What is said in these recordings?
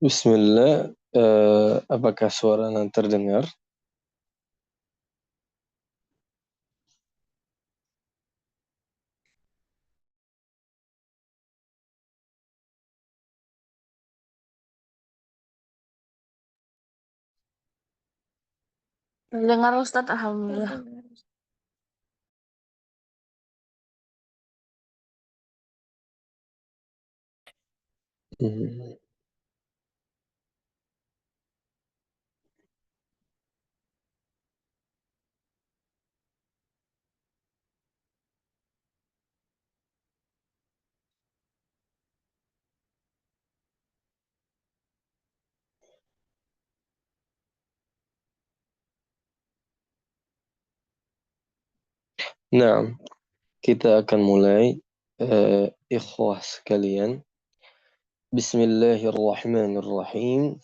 Bismillah, apakah suara terdengar? Dengar Ustadz, Alhamdulillah. Hmm. Nah, kita akan mulai, ikhwah sekalian. Bismillahirrahmanirrahim.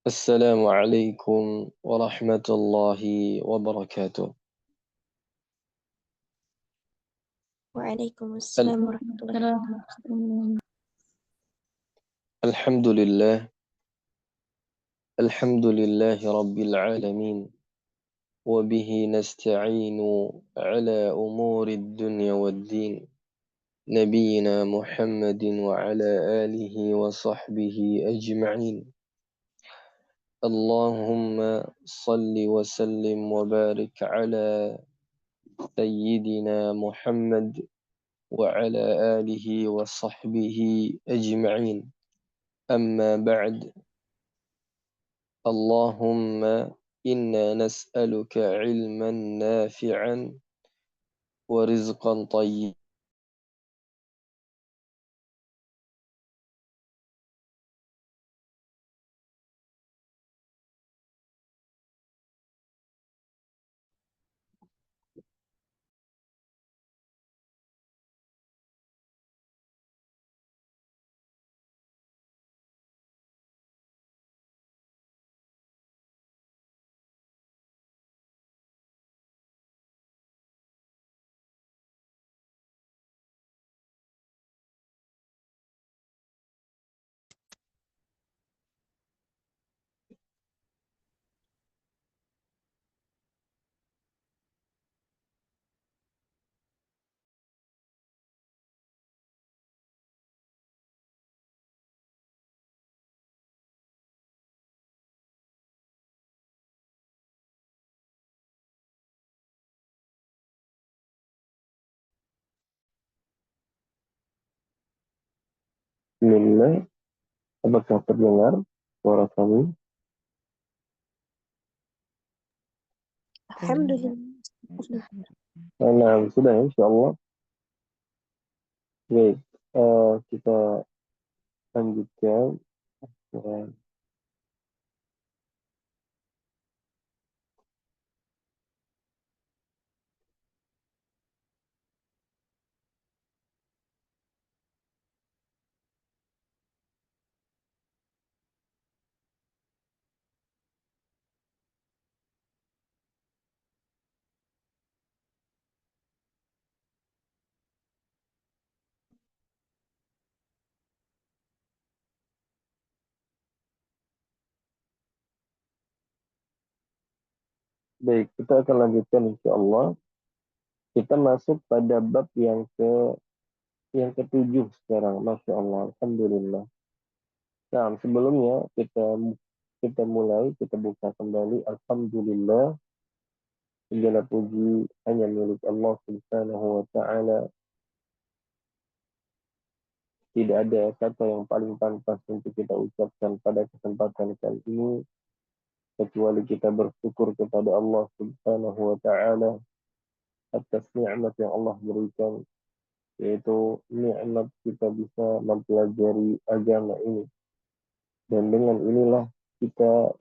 Assalamualaikum warahmatullahi wabarakatuh. Al- Waalaikumsalam warahmatullahi wabarakatuh. Alhamdulillah, alhamdulillahi rabbil alamin. وبه نستعين على أمور الدنيا والدين. نبينا محمد وعلى آله وصحبه أجمعين. اللهم صل وسلم وبارك على سيدنا محمد وعلى آله وصحبه أجمعين. أما بعد، اللهم إنا نسألك علما نافعا ورزقا طيبا. Bismillah, apakah terdengar suara kami? Alhamdulillah. Nah, sudah insya Allah. Baik, kita lanjutkan. Ya. Baik, kita akan lanjutkan insya Allah. Kita masuk pada bab yang ketujuh sekarang, Masya Allah, Alhamdulillah. Nah, sebelumnya kita mulai, kita buka kembali. Alhamdulillah, segala puji hanya milik Allah Subhanahu wa Ta'ala. Tidak ada kata yang paling pantas untuk kita ucapkan pada kesempatan kali ini kecuali kita bersyukur kepada Allah Subhanahu wa Ta'ala atas nikmat yang Allah berikan, yaitu nikmat kita bisa mempelajari agama ini. Dan dengan inilah kita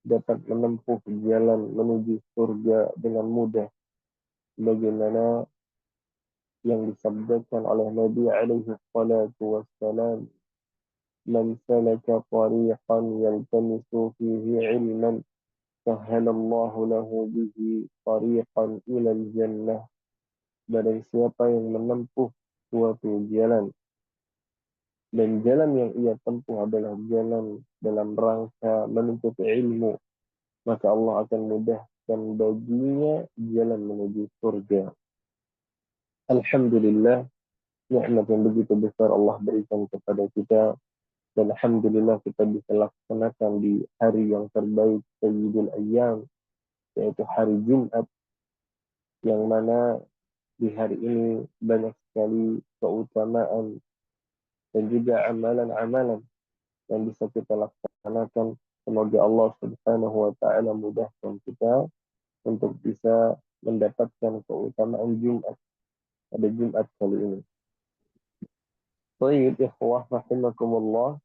dapat menempuh jalan menuju surga dengan mudah. Bagaimana yang disabdakan oleh Nabi alaihi salatu wassalam, "Man salaka tariqan yaltamisu fihi ilman, sahhalallahu lahu bihi tariqan ilal jannah." Barang siapa yang menempuh suatu jalan dan jalan yang ia tempuh adalah jalan dalam rangka menuntut ilmu, maka Allah akan mudahkan baginya jalan menuju surga. Alhamdulillah, nikmat yang begitu besar Allah berikan kepada kita, dan alhamdulillah kita bisa laksanakan di hari yang terbaik Sayyidul Ayyam, yaitu hari Jumat, yang mana di hari ini banyak sekali keutamaan dan juga amalan-amalan yang bisa kita laksanakan. Semoga Allah Subhanahu wa taala mudahkan kita untuk bisa mendapatkan keutamaan Jumat pada Jumat kali ini. Baik, ikhwah rahimakumullah.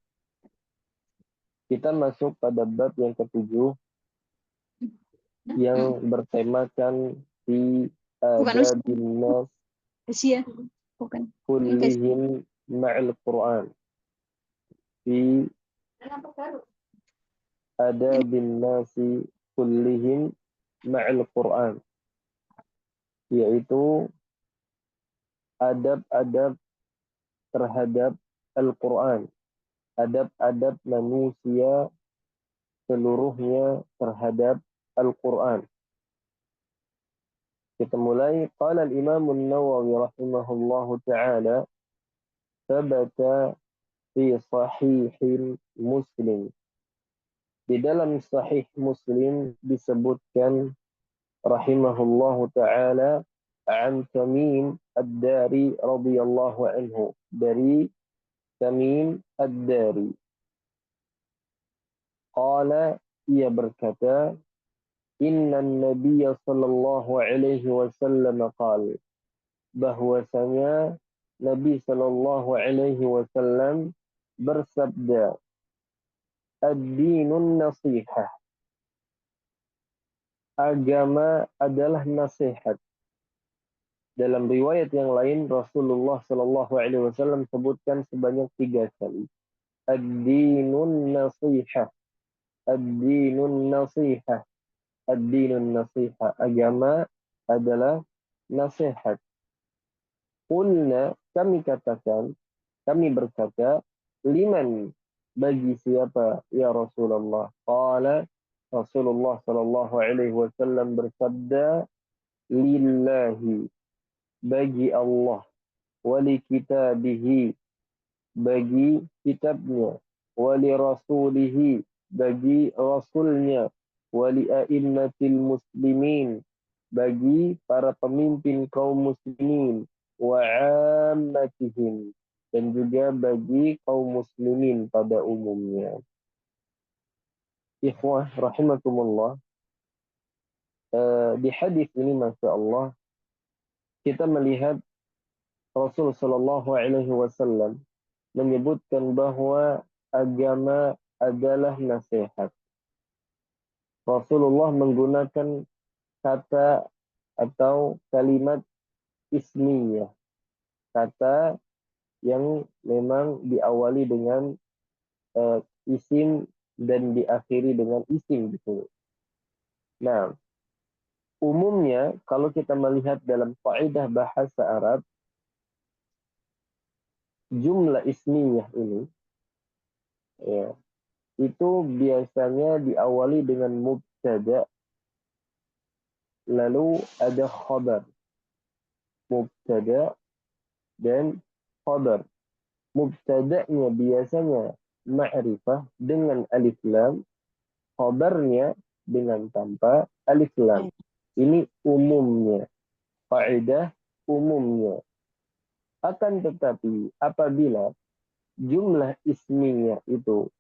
Kita masuk pada bab yang ketujuh yang bertemakan fi adabin nas kullihim ma'al Qur'an. Fi adabin nasi kullihim ma'al Qur'an, yaitu adab-adab terhadap Al-Quran, adab-adab manusia seluruhnya terhadap Al-Quran. Kita mulai. Qala al-Imam an-Nawawi rahimahullahu ta'ala, thabata fi sahih Muslim. Di dalam sahih Muslim disebutkan rahimahullahu ta'ala an Tamim ad-Dari radhiyallahu anhu, dari Tamim ad-Dari. Qala, ia berkata, inna nabiyya sallallahu alaihi wasallam qala, bahwasanya Nabi sallallahu alaihi wasallam bersabda, ad-dinun nasihah, agama adalah nasihat. Dalam riwayat yang lain Rasulullah sallallahu alaihi wasallam sebutkan sebanyak 3 kali. Ad-dinun nasihah, ad-dinun nasihah, ad-dinun nasihah. Agama adalah nasihat. Qulna, kami katakan, kami berkata, liman, bagi siapa ya Rasulullah? Qala, Rasulullah sallallahu alaihi wasallam bersabda, lillahi, bagi Allah, wali kitabihi, bagi kitabnya, wali rasulihi, bagi rasulnya, wali a'immatil muslimin, bagi para pemimpin kaum muslimin, wa ammatihim, dan juga bagi kaum muslimin pada umumnya. Ikhwah rahimakumullah, di hadis ini Masya Allah kita melihat Rasul Shallallahu Alaihi Wasallam menyebutkan bahwa agama adalah nasihat. Rasulullah menggunakan kata atau kalimat ismiyah, kata yang memang diawali dengan isim dan diakhiri dengan isim gitu. Nah, umumnya kalau kita melihat dalam kaidah bahasa Arab, jumlah ismiyah ini ya, itu biasanya diawali dengan mubtada, lalu ada khabar. Mubtada dan khabar. Mubtada'nya biasanya ma'rifah dengan alif lam, khabarnya dengan tanpa alif lam. Ini umumnya, kaidah umumnya. Akan tetapi apabila jumlah ismiyah itu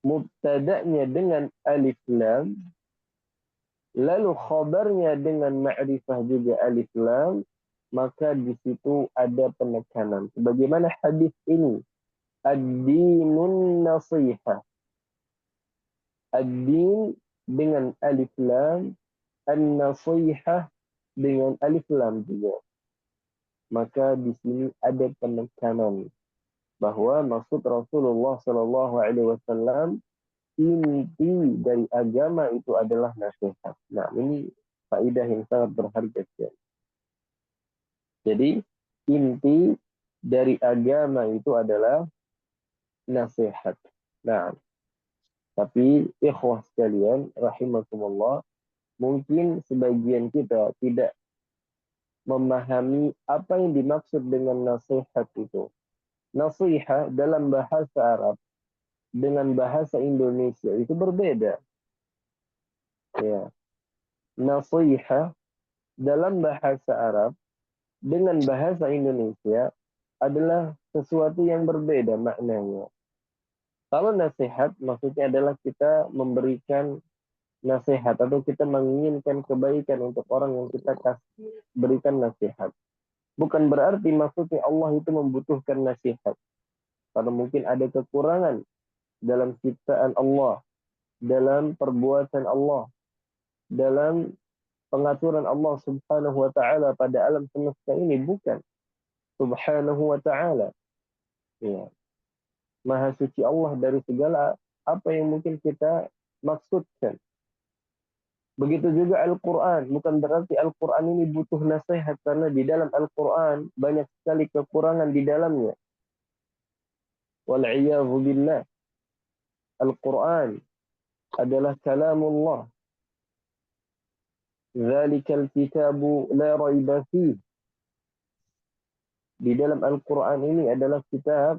mubtada'nya dengan alif lam, lalu khabarnya dengan ma'rifah juga alif lam, maka di situ ada penekanan. Sebagaimana hadis ini, ad-dinun nasihah. Ad-din dengan alif lam, an-nasihah dengan alif lam juga. Maka di sini ada penekanan bahwa maksud Rasulullah Shallallahu Alaihi Wasallam, inti dari agama itu adalah nasihat. Nah, ini faedah yang sangat berharga. Jadi inti dari agama itu adalah nasihat. Nah, tapi ikhwah sekalian, rahimakumullah, mungkin sebagian kita tidak memahami apa yang dimaksud dengan nasihat itu. Nasihat dalam bahasa Arab dengan bahasa Indonesia itu berbeda. Ya. Nasihat dalam bahasa Arab dengan bahasa Indonesia adalah sesuatu yang berbeda maknanya. Kalau nasihat maksudnya adalah kita memberikan nasihat atau kita menginginkan kebaikan untuk orang yang kita berikan nasihat. Bukan berarti maksudnya Allah itu membutuhkan nasihat. Karena mungkin ada kekurangan dalam ciptaan Allah, dalam perbuatan Allah, dalam pengaturan Allah Subhanahu wa taala pada alam semesta ini, bukan. Subhanahu wa taala. Ya. Maha suci Allah dari segala apa yang mungkin kita maksudkan. Begitu juga Al-Quran. Bukan berarti Al-Quran ini butuh nasihat, karena di dalam Al-Quran banyak sekali kekurangan di dalamnya. Wal'iyadhu billah. Al-Quran adalah kalamullah. Zalikal kitabu la raiba fih. Di dalam Al-Quran ini adalah kitab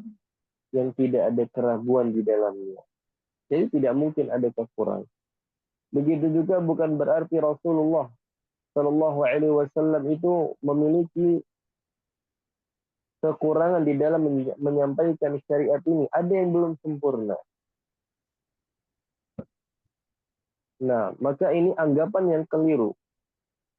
yang tidak ada keraguan di dalamnya. Jadi tidak mungkin ada kekurangan. Begitu juga bukan berarti Rasulullah Shallallahu Alaihi Wasallam itu memiliki kekurangan di dalam menyampaikan syariat ini. Ada yang belum sempurna. Nah, maka ini anggapan yang keliru.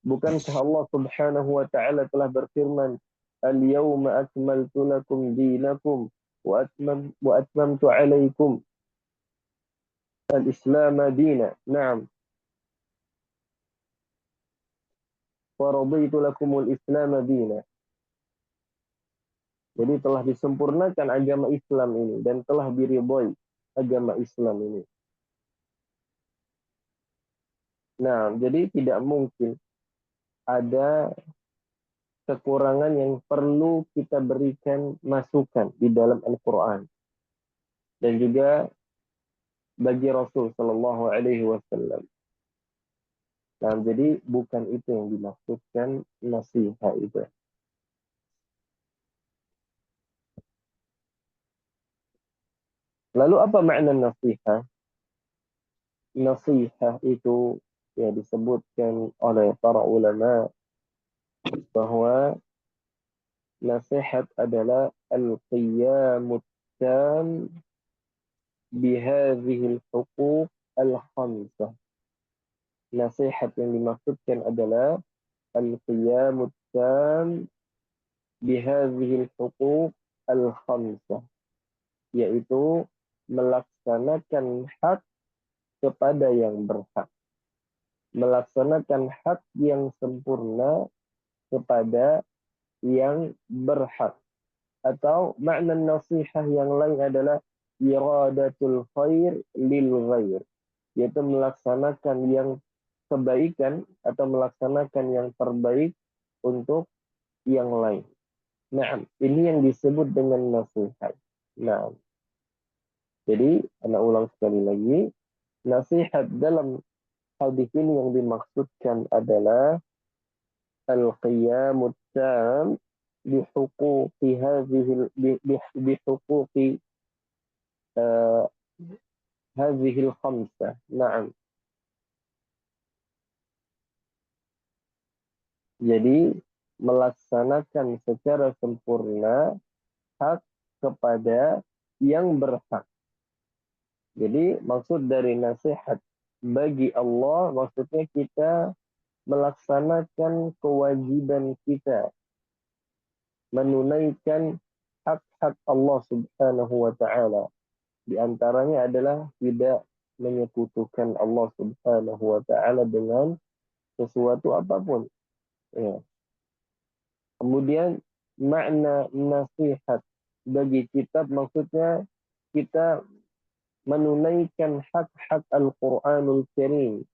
Bukankah Allah Subhanahu wa taala telah berfirman, "Al-yawma akmaltu lakum dinakum wa atmamtu 'alaikum al-Islam dina." Naam. Wa raditu lakumul Islam dina. Jadi telah disempurnakan agama Islam ini dan telah diridhoi agama Islam ini. Nah, jadi tidak mungkin ada kekurangan yang perlu kita berikan masukan di dalam Al-Quran. Dan juga bagi Rasul Sallallahu Alaihi Wasallam. Nah, jadi bukan itu yang dimaksudkan nasihat itu. Lalu apa makna nasihat? Nasihat itu ya disebutkan oleh para ulama bahwa nasihat adalah al-qiyamut tam bihadhihi al-huquq al-khamsah. Nasihat yang dimaksudkan adalah al-qiyamut tam bihadhihi al-huquq al-khamsah, yaitu melaksanakan hak kepada yang berhak. Melaksanakan hak yang sempurna kepada yang berhak. Atau makna nasihat yang lain adalah iradatul khair lil ghair, yaitu melaksanakan yang kebaikan atau melaksanakan yang terbaik untuk yang lain. Nah, ini yang disebut dengan nasihat. Nah, jadi anak ulang sekali lagi, nasihat dalam hadis ini yang dimaksudkan adalah al-qiyamut tam bihuquqi hadhihi bihuquqi hadhihi al-khamsah. Naam. Jadi melaksanakan secara sempurna hak kepada yang berhak. Jadi maksud dari nasihat bagi Allah maksudnya kita melaksanakan kewajiban kita, menunaikan hak-hak Allah Subhanahu wa taala. Di antaranya adalah tidak menyekutukan Allah Subhanahu wa taala dengan sesuatu apapun. Ya. Kemudian makna nasihat bagi kitab maksudnya kita menunaikan hak-hak Al-Quranul Karim.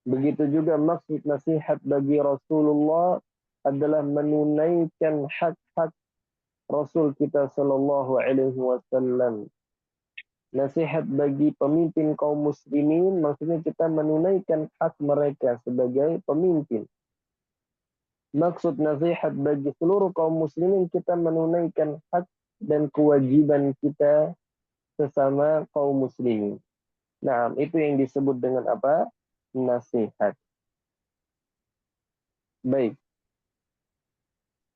Begitu juga maksud nasihat bagi Rasulullah adalah menunaikan hak-hak Rasul kita sallallahu alaihi wasallam. Nasihat bagi pemimpin kaum muslimin maksudnya kita menunaikan hak mereka sebagai pemimpin. Maksud nasihat bagi seluruh kaum muslimin kita menunaikan hak dan kewajiban kita sesama kaum muslimin. Nah, itu yang disebut dengan apa? Nasihat. Baik.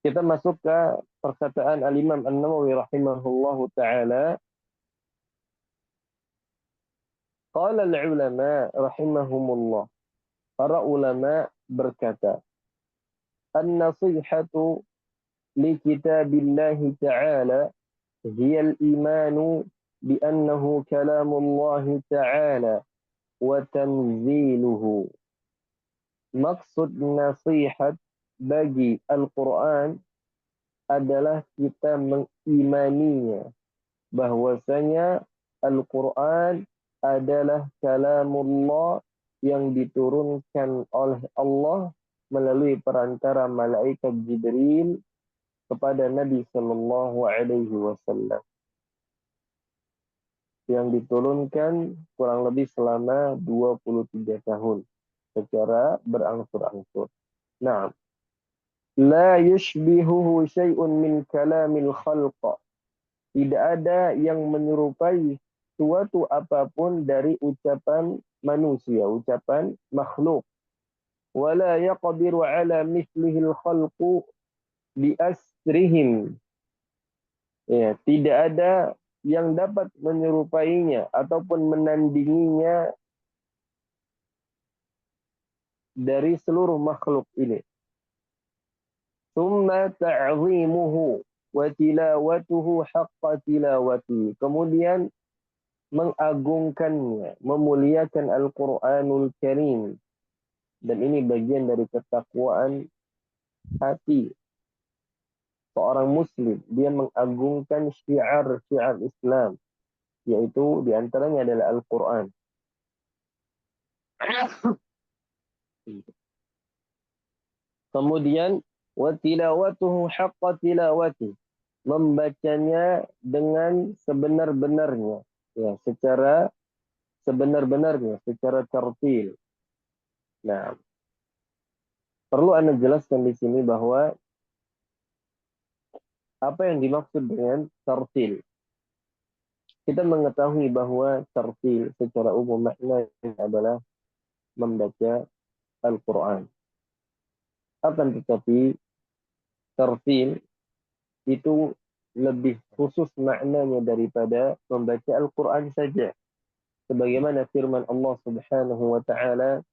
Kita masuk ke perkataan Al-Imam An-Nawawi rahimahullahu taala. Qala al-ulama rahimahumullah. Para ulama berkata, "An-nasihatu li kitabillahi ta'ala hiya al-imanu bi annahu kalamullahi ta'ala wa tanziluhu." Maksud nasihat bagi Al-Quran adalah kita mengimaninya bahwasanya Al-Quran adalah kalamullah yang diturunkan oleh Allah melalui perantara malaikat Jibril kepada Nabi Sallallahu Alaihi Wasallam yang diturunkan kurang lebih selama 23 tahun secara berangsur-angsur. Nah, la yushbihuhu syai'un min kalamil khalqa. Tidak ada yang menyerupai suatu apapun dari ucapan manusia, ucapan makhluk. Wala yaqdiru ala mithlihil khalqu bi asrihim. Ya, tidak ada yang dapat menyerupainya ataupun menandinginya dari seluruh makhluk ini. Tsumma ta'zimuhu wa tilawatuhu haqqa tilawati. Kemudian mengagungkannya, memuliakan Al-Quranul Karim. Dan ini bagian dari ketakwaan hati seorang muslim. Dia mengagungkan syiar-syiar Islam, yaitu diantaranya adalah Al-Quran. Kemudian wa tilawatuhu haqqa tilawati, membacanya dengan sebenar-benarnya, ya, secara sebenar-benarnya, secara tartil. Nah, perlu Anda jelaskan di sini bahwa apa yang dimaksud dengan tartil. Kita mengetahui bahwa tartil secara umum maknanya adalah membaca Al-Quran. Akan tetapi tartil itu lebih khusus maknanya daripada membaca Al-Quran saja. Sebagaimana firman Allah Subhanahu wa taala,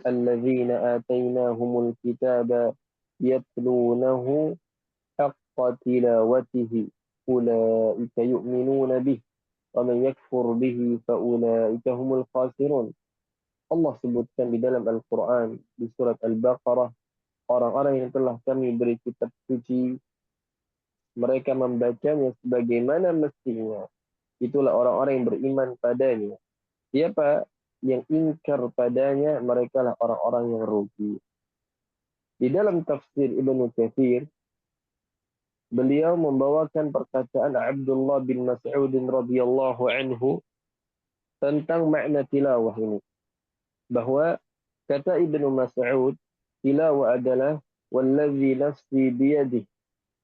"Alladzina atainahumul kitaba yatlunahu haqqa tilawatihi ulaika yu'minuna bih wa man yakfur bihi fa ulaika humul khasirun." Allah sebutkan di dalam Al-Quran di surat Al-Baqarah, orang-orang yang telah kami beri kitab suci, mereka membacanya sebagaimana mestinya. Itulah orang-orang yang beriman padanya. Siapa yang ingkar padanya, mereka lah orang-orang yang rugi. Di dalam tafsir Ibnu Katsir, beliau membawakan perkataan Abdullah bin Mas'ud radhiyallahu anhu tentang makna tilawah ini. Bahwa kata Ibnu Mas'ud, tilawah adalah wallazi nafsi biyadihi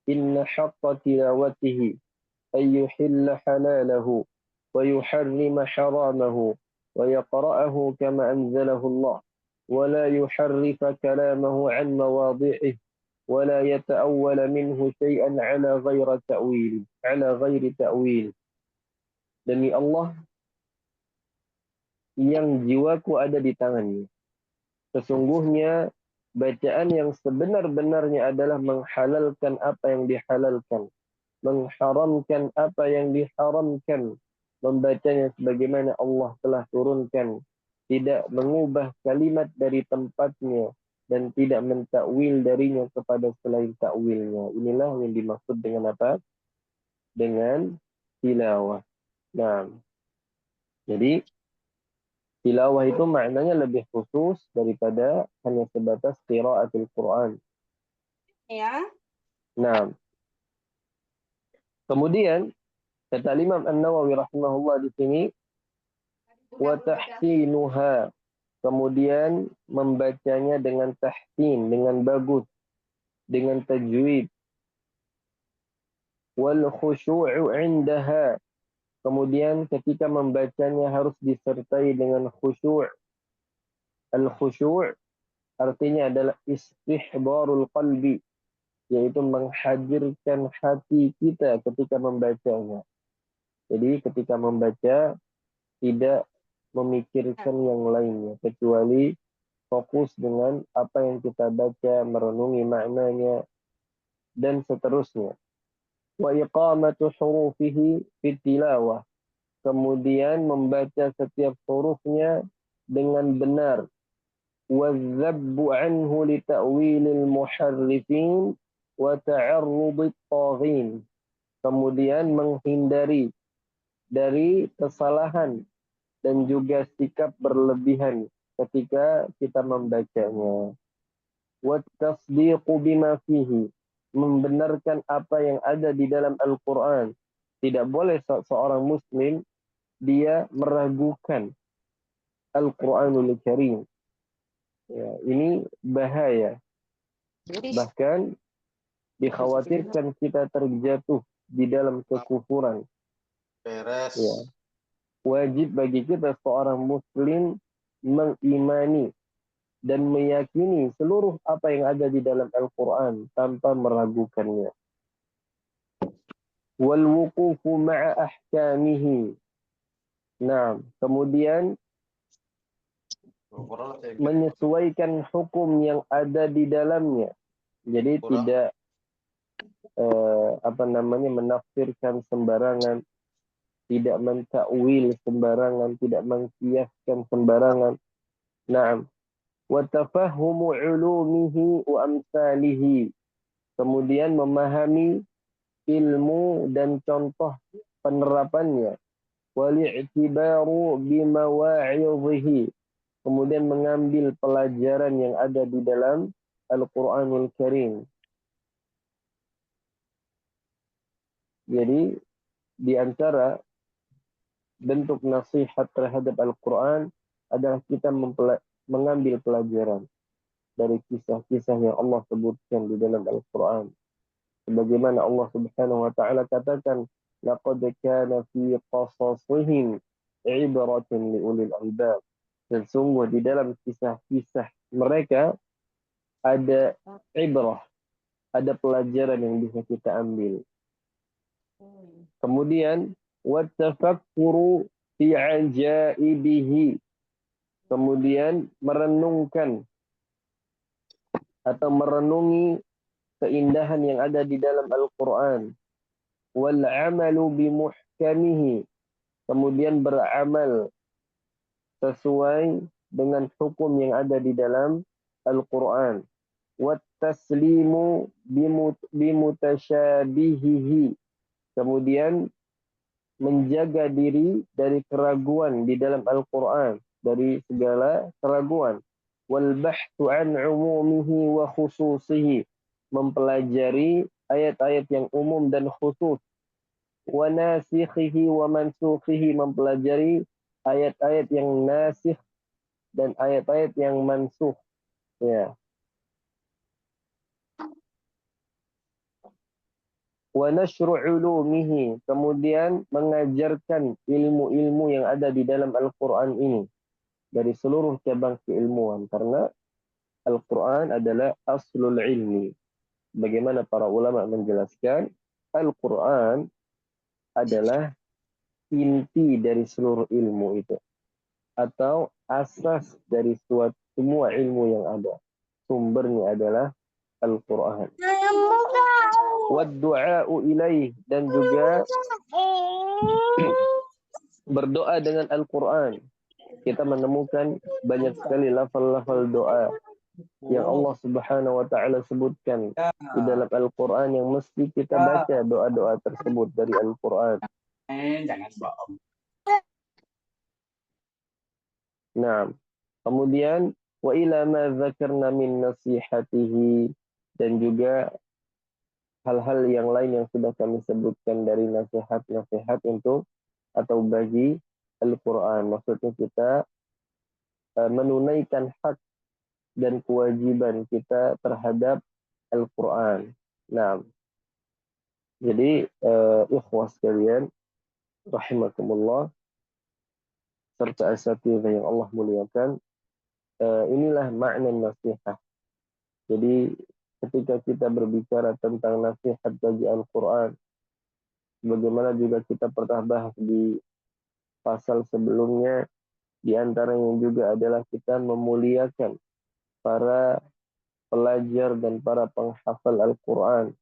inna haqqa tilawatihi ayyuhilla halalahu wa yuharrima haramahu wa yaqra'ahu kama anzalahu Allah wa la yuharrifa kalamahu an mawadhi'ihi wa la yata'awwala minhu shay'an ala ghairi ta'wil. Demi Allah yang jiwaku ada di tangannya, sesungguhnya bacaan yang sebenar-benarnya adalah menghalalkan apa yang dihalalkan, mengharamkan apa yang diharamkan, membacanya sebagaimana Allah telah turunkan, tidak mengubah kalimat dari tempatnya, dan tidak mentakwil darinya kepada selain takwilnya. Inilah yang dimaksud dengan apa? Dengan tilawah. Nah, jadi tilawah itu maknanya lebih khusus daripada hanya sebatas qiraatul Quran. Ya. Nah, kemudian kata Imam An-Nawawi rahimahullah di sini, wa tahsinuha, kemudian membacanya dengan tahsin, dengan bagus, dengan tajwid, wal khusyu'u 'indaha, kemudian ketika membacanya harus disertai dengan khusyuk. Al khusyuk artinya adalah istihbarul qalbi, yaitu menghadirkan hati kita ketika membacanya. Jadi ketika membaca tidak memikirkan yang lainnya kecuali fokus dengan apa yang kita baca, merenungi maknanya dan seterusnya. Wa iqamatu hurufihi fit tilawah, kemudian membaca setiap hurufnya dengan benar. Wadzabbu anhu li ta'wilil muharrifin wa ta'arrudit taghin, kemudian menghindari dari kesalahan dan juga sikap berlebihan ketika kita membacanya. Wa tasdiqu bima fihi, membenarkan apa yang ada di dalam Al-Quran. Tidak boleh seorang muslim dia meragukan Al-Quranul Karim. Ya, ini bahaya. Bahkan dikhawatirkan kita terjatuh di dalam kekufuran. Ya. Wajib bagi kita seorang muslim mengimani dan meyakini seluruh apa yang ada di dalam Al-Quran tanpa meragukannya. Wal wuqufu ma'a ahkamihi. Nah, kemudian menyesuaikan hukum yang ada di dalamnya. Jadi tidak menafsirkan sembarangan, tidak mentakwil sembarangan, tidak mengkiaskan sembarangan. Naam. Wa tafahhumu 'ulumihi wa amsalihi. Kemudian memahami ilmu dan contoh penerapannya. Wal-i'tibaru bimawa'idhihi, kemudian mengambil pelajaran yang ada di dalam Al-Quranul Karim. Jadi di antara bentuk nasihat terhadap Al-Quran adalah kita mengambil pelajaran dari kisah-kisah yang Allah sebutkan di dalam Al-Quran. Sebagaimana Allah Subhanahu wa taala katakan, laqad kana fi qasasihim ibratun liulil albab. Dan sungguh di dalam kisah-kisah mereka ada ibrah, ada pelajaran yang bisa kita ambil. Kemudian wattafakkuru fi ajaibihi, kemudian merenungkan atau merenungi keindahan yang ada di dalam Al-Quran. Wal amalu bimuhkamihi, kemudian beramal sesuai dengan hukum yang ada di dalam Al-Quran. Wat taslimu bimutasyabihihi, kemudian menjaga diri dari keraguan di dalam Al-Quran, dari segala keraguan. Wal bahthu an umumihi wa khususihi, mempelajari ayat-ayat yang umum dan khusus. Wa nasikhihi wa mansukhihi, mempelajari ayat-ayat yang nasikh dan ayat-ayat yang mansukh. Ya. Wa nashru ulumihi, kemudian mengajarkan ilmu-ilmu yang ada di dalam Al-Quran ini dari seluruh cabang keilmuan, karena Al-Quran adalah aslul ilmi. Bagaimana para ulama menjelaskan, Al-Quran adalah inti dari seluruh ilmu itu, atau asas dari semua ilmu yang ada. Sumbernya adalah Al-Quran. Waddu'a'u ilaih, dan juga berdoa dengan Al-Quran. Kita menemukan banyak sekali lafal-lafal doa yang Allah Subhanahu wa taala sebutkan di dalam Al-Quran yang mesti kita baca doa-doa tersebut dari Al-Quran. Jangan bohong. Nah, kemudian wa ila ma dzakarna min nasihatihi, dan juga hal-hal yang lain yang sudah kami sebutkan dari nasihat-nasihat untuk atau bagi Al-Quran. Maksudnya kita menunaikan hak dan kewajiban kita terhadap Al-Quran. Nah, jadi ikhwas sekalian, rahimakumullah, serta asatidzah yang Allah muliakan, inilah makna nasihat. Jadi ketika kita berbicara tentang nasihat bagi Al-Quran, bagaimana juga kita pernah bahas di pasal sebelumnya, di antaranya juga adalah kita memuliakan para pelajar dan para penghafal Al-Quran,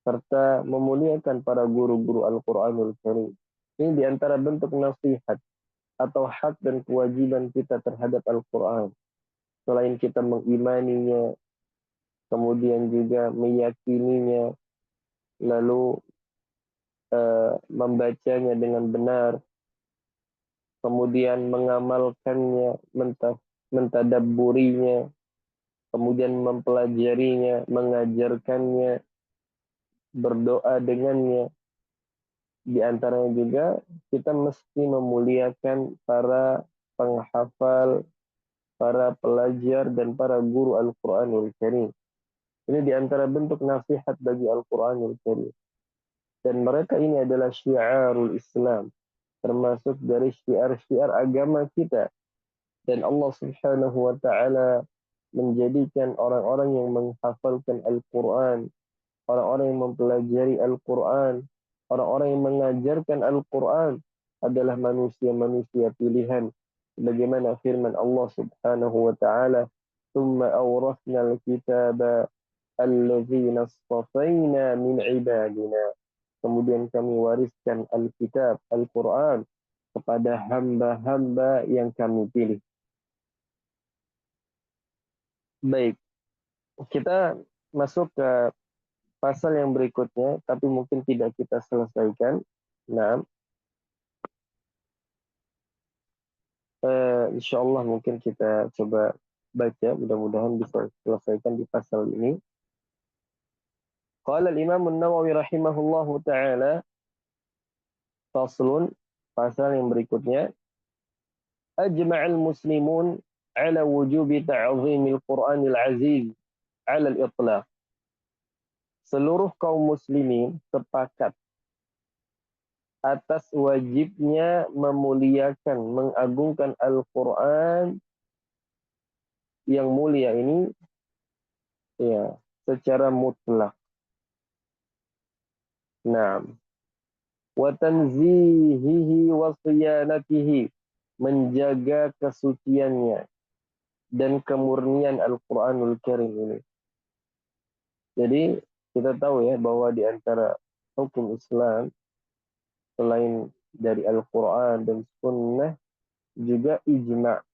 serta memuliakan para guru-guru Al-Quranul Karim. Ini di antara bentuk nasihat atau hak dan kewajiban kita terhadap Al-Quran. Selain kita mengimaninya, kemudian juga meyakininya, lalu membacanya dengan benar, kemudian mengamalkannya, mentadabburinya, kemudian mempelajarinya, mengajarkannya, berdoa dengannya. Di antaranya juga kita mesti memuliakan para penghafal, para pelajar, dan para guru Al-Quranul Karim. Ini di antara bentuk nasihat bagi Al-Quranul Karim. Dan mereka ini adalah syiarul Islam, termasuk dari syiar-syiar agama kita. Dan Allah Subhanahu wa Ta'ala menjadikan orang-orang yang menghafalkan Al-Quran, orang-orang yang mempelajari Al-Quran, orang-orang yang mengajarkan Al-Quran adalah manusia-manusia pilihan. Bagaimana firman Allah Subhanahu wa Ta'ala, "Tsumma awrasna al-kitaba alladzina istafaina min ibadina." Kemudian kami wariskan Al-Kitab, Al-Quran, kepada hamba-hamba yang kami pilih. Baik, kita masuk ke pasal yang berikutnya, tapi mungkin tidak kita selesaikan. Nah, insya Allah mungkin kita coba baca, mudah-mudahan bisa selesaikan di pasal ini. Qala al-Imam an-Nawawi rahimahullahu ta'ala, faslun, pasal yang berikutnya, ajma'al muslimun ala wujubi ta'zimil Qur'anil aziz ala al-itlaq. Seluruh kaum muslimin sepakat atas wajibnya memuliakan, mengagungkan Al-Quran yang mulia ini ya secara mutlak. Nah, wa tanzihihi wa siyanatihi, menjaga kesuciannya dan kemurnian Al-Quranul Karim ini. Jadi kita tahu ya bahwa di antara hukum Islam selain dari Al-Quran dan Sunnah juga ijma'.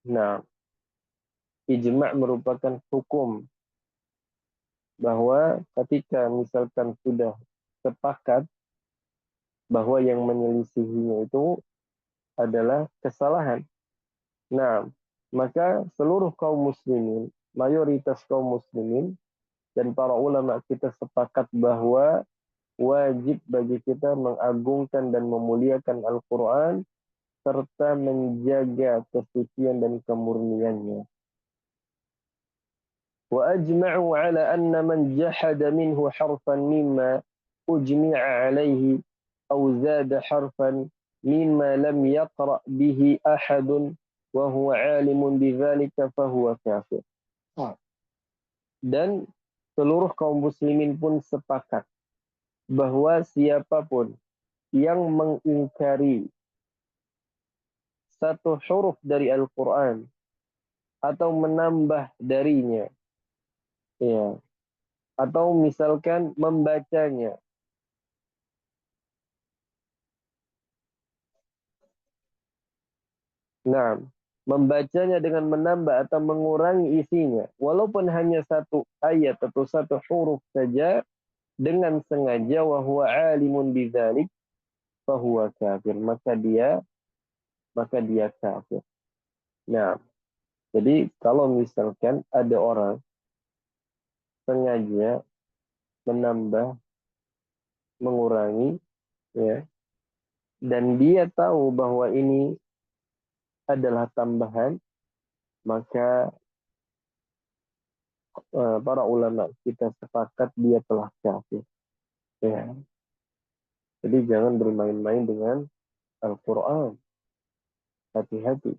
Nah, ijma' merupakan hukum bahwa ketika misalkan sudah sepakat bahwa yang menyelisihinya itu adalah kesalahan. Nah, maka seluruh kaum muslimin, mayoritas kaum muslimin dan para ulama kita sepakat bahwa wajib bagi kita mengagungkan dan memuliakan Al-Quran serta menjaga kesucian dan kemurniannya. وأجمعوا على أن من جحد منه حرفا مما أجمع عليه أو زاد حرفا مما لم يقرأ به أحد وهو عالم بذلك فهو كافر. Dan seluruh kaum muslimin pun sepakat bahwa siapapun yang mengingkari satu huruf dari Al-Quran atau menambah darinya, ya, atau misalkan membacanya, nah, membacanya dengan menambah atau mengurangi isinya, walaupun hanya satu ayat atau satu huruf saja, dengan sengaja, wa huwa alimun bidzalik fahuwa kafir, maka dia kafir. Nah, jadi kalau misalkan ada orang sengaja menambah, mengurangi, ya, dan dia tahu bahwa ini adalah tambahan, maka para ulama kita sepakat dia telah kafir. Ya. Jadi jangan bermain-main dengan Al-Quran. Hati-hati.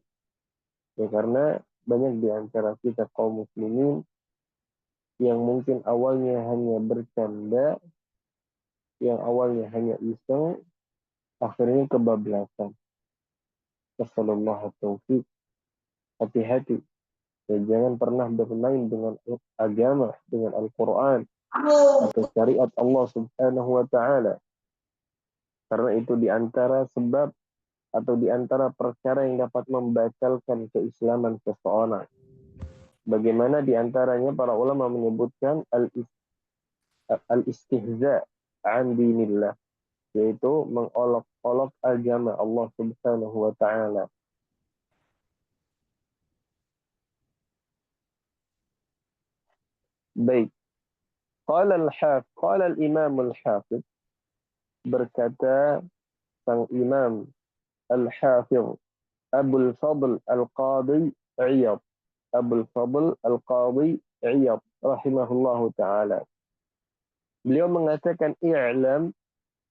Ya, karena banyak di antara kita kaum muslimin yang mungkin awalnya hanya bercanda, yang awalnya hanya iseng, akhirnya kebablasan. Wassalamualaikum taufiq. Hati-hati. Ya, jangan pernah bermain dengan agama, dengan Al-Quran, atau syariat Allah Subhanahu wa Ta'ala. Karena itu di antara sebab atau di antara perkara yang dapat membatalkan keislaman seseorang. Bagaimana di antaranya para ulama menyebutkan al-istihza an dinillah, yaitu mengolok-olok agama Allah Subhanahu wa Ta'ala. Baik. Qala al-Imam al-Hafiz, berkata sang Imam al-Hafiz Abul Fadl al-Qadi Iyad, Abul Fadl al-Qadi Iyad rahimahullahu ta'ala. Beliau mengatakan, i'lam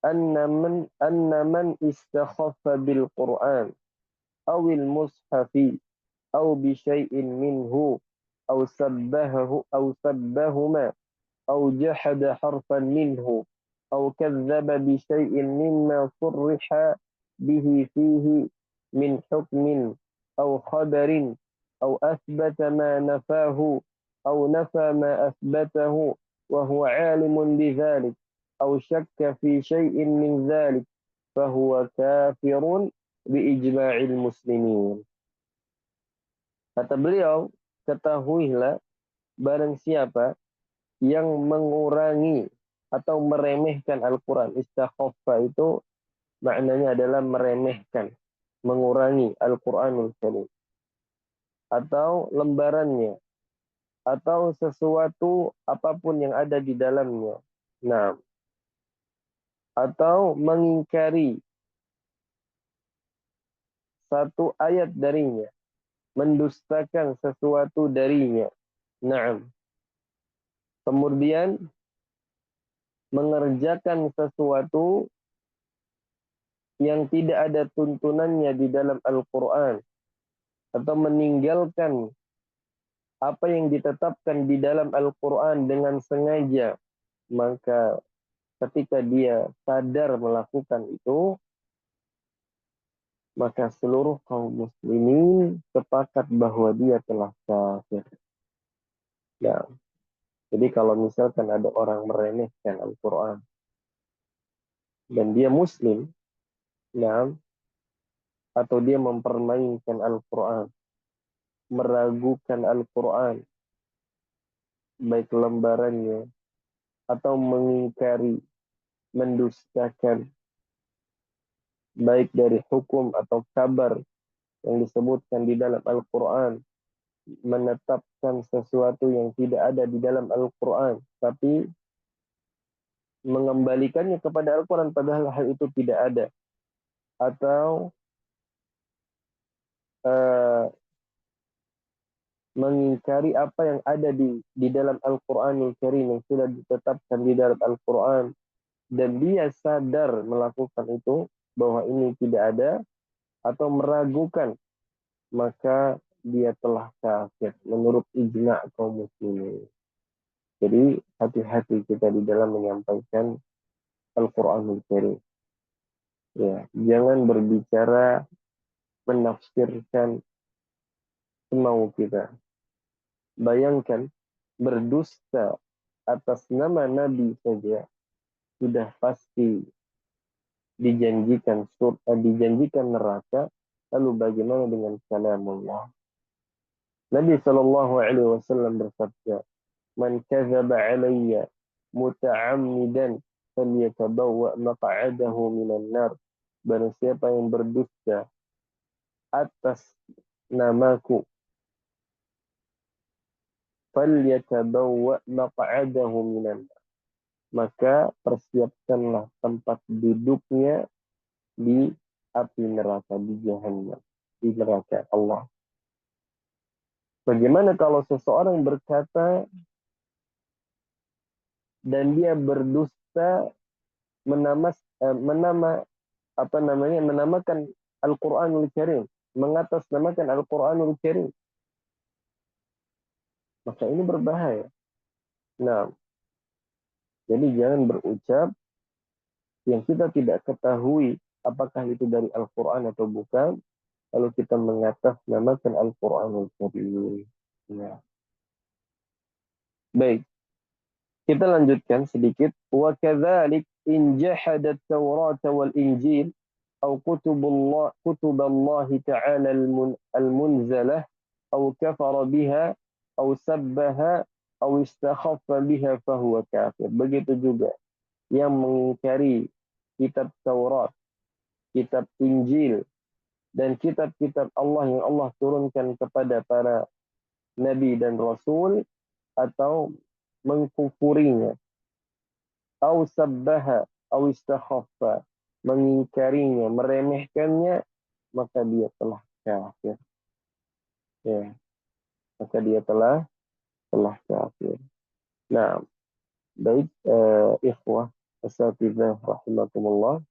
anna man istakhaffa bil Qur'an awil mushafi aw bi syai'in minhu aw sabbahuma aw jahada harfan minhu aw kadzdzaba bi syai'in mimma surriha bihi fihi min hukmin aw khabarin aw athbata ma nafahu aw nafa ma athbatahu wa huwa 'alimun bidzalik aw syakka fi syai'in min dzalik fa huwa kafirun bi ijma'il muslimin. Kata beliau, ketahuilah barang siapa yang mengurangi atau meremehkan Al-Quran. Istakhaffa itu maknanya adalah meremehkan, mengurangi Al-Quranul Karim, atau lembarannya, atau sesuatu apapun yang ada di dalamnya. Nah, atau mengingkari satu ayat darinya, mendustakan sesuatu darinya. Nah, kemudian mengerjakan sesuatu yang tidak ada tuntunannya di dalam Al-Quran, atau meninggalkan apa yang ditetapkan di dalam Al-Quran dengan sengaja, maka ketika dia sadar melakukan itu, maka seluruh kaum muslimin sepakat bahwa dia telah kafir. Ya. Jadi kalau misalkan ada orang meremehkan Al-Quran dan dia muslim, ya, atau dia mempermainkan Al-Quran, meragukan Al-Quran, baik lembarannya, atau mengingkari, mendustakan, baik dari hukum atau kabar yang disebutkan di dalam Al-Quran, menetapkan sesuatu yang tidak ada di dalam Al-Quran, tapi mengembalikannya kepada Al-Quran padahal hal itu tidak ada, atau mengingkari apa yang ada di dalam Al-Quranul Karim yang sudah ditetapkan di dalam Al-Quran, dan dia sadar melakukan itu bahwa ini tidak ada, atau meragukan, maka dia telah kafir menurut ijma' kaum muslimin. Jadi hati-hati kita di dalam menyampaikan Al-Quranul Karim. Ya, jangan berbicara menafsirkan semau kita. Bayangkan, berdusta atas nama Nabi saja sudah pasti dijanjikan neraka, lalu bagaimana dengan kalamullah? Nabi Shallallahu Alaihi Wasallam bersabda, "Man kadzaba alayya muta'ammidan falyatabawwa maq'adahu minan nar." Barang siapa yang berdusta atas namaku falyatabawwa maq'adahu minan nar. Maka persiapkanlah tempat duduknya di api neraka, di jahannam, di neraka Allah. Bagaimana kalau seseorang berkata dan dia berdusta menamakan Al-Qur'anul Karim, mengatasnamakan Al-Qur'anul Karim, maka ini berbahaya. Nah, jadi jangan berucap yang kita tidak ketahui apakah itu dari Al-Quran atau bukan, kalau kita mengatasnamakan Al-Quranul Karim. Ya. Baik, kita lanjutkan sedikit. Wa kadzalik in jahadat Taurat wal Injil أو كتب الله تعالى المنزلة أو كفر بها أو سبها أو استخف بها فهو كافر. Begitu juga yang mengingkari kitab Taurat, kitab Injil, dan kitab-kitab Allah yang Allah turunkan kepada para nabi dan rasul, atau mengkufurinya, au sabbaha au istakhaffa, mengingkarinya, meremehkannya, maka dia telah kafir. Ya, maka dia telah kafir. Nah, baik, ikhwah asatidzah rahimakumullah.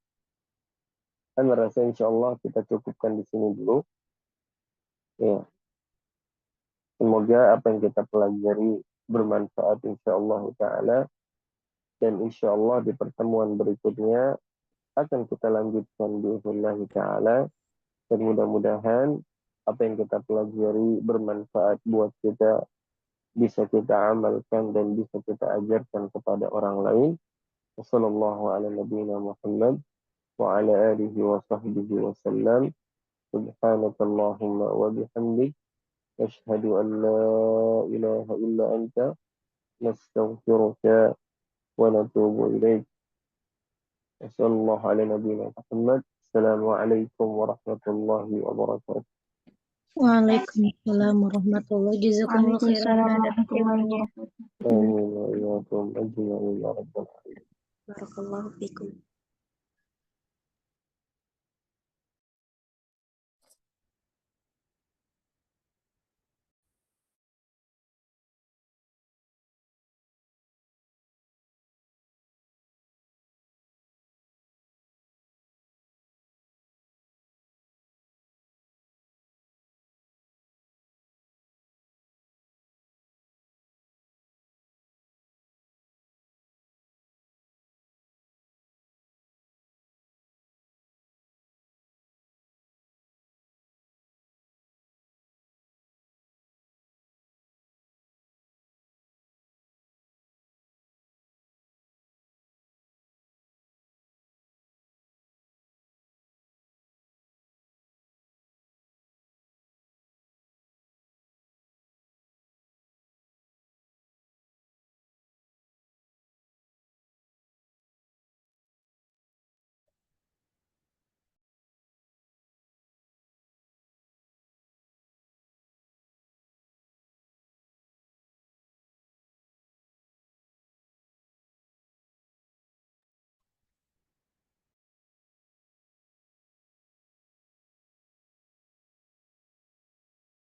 Saya merasa insyaallah kita cukupkan di sini dulu. Ya. Semoga apa yang kita pelajari bermanfaat insyaallah taala, dan insyaallah di pertemuan berikutnya akan kita lanjutkan biiznillah taala, dan mudah-mudahan apa yang kita pelajari bermanfaat buat kita, bisa kita amalkan dan bisa kita ajarkan kepada orang lain. Wassallallahu ala nabiyyina Muhammad wa ala alihi wa sahbihi wa sallam. Subhanakallahumma wa bihamdik, asyhadu an la ilaha illa anta, nastaghfiruka wa natubu ilaik. Wassallallahu ala nabiyyina Muhammad. Assalamualaikum warahmatullahi wabarakatuh. Waalaikumsalam warahmatullahi wabarakatuh. Jazakumullah khairan. Amin wa iyyakum ajma'in ya rabbal alamin. Barakallahu fikum.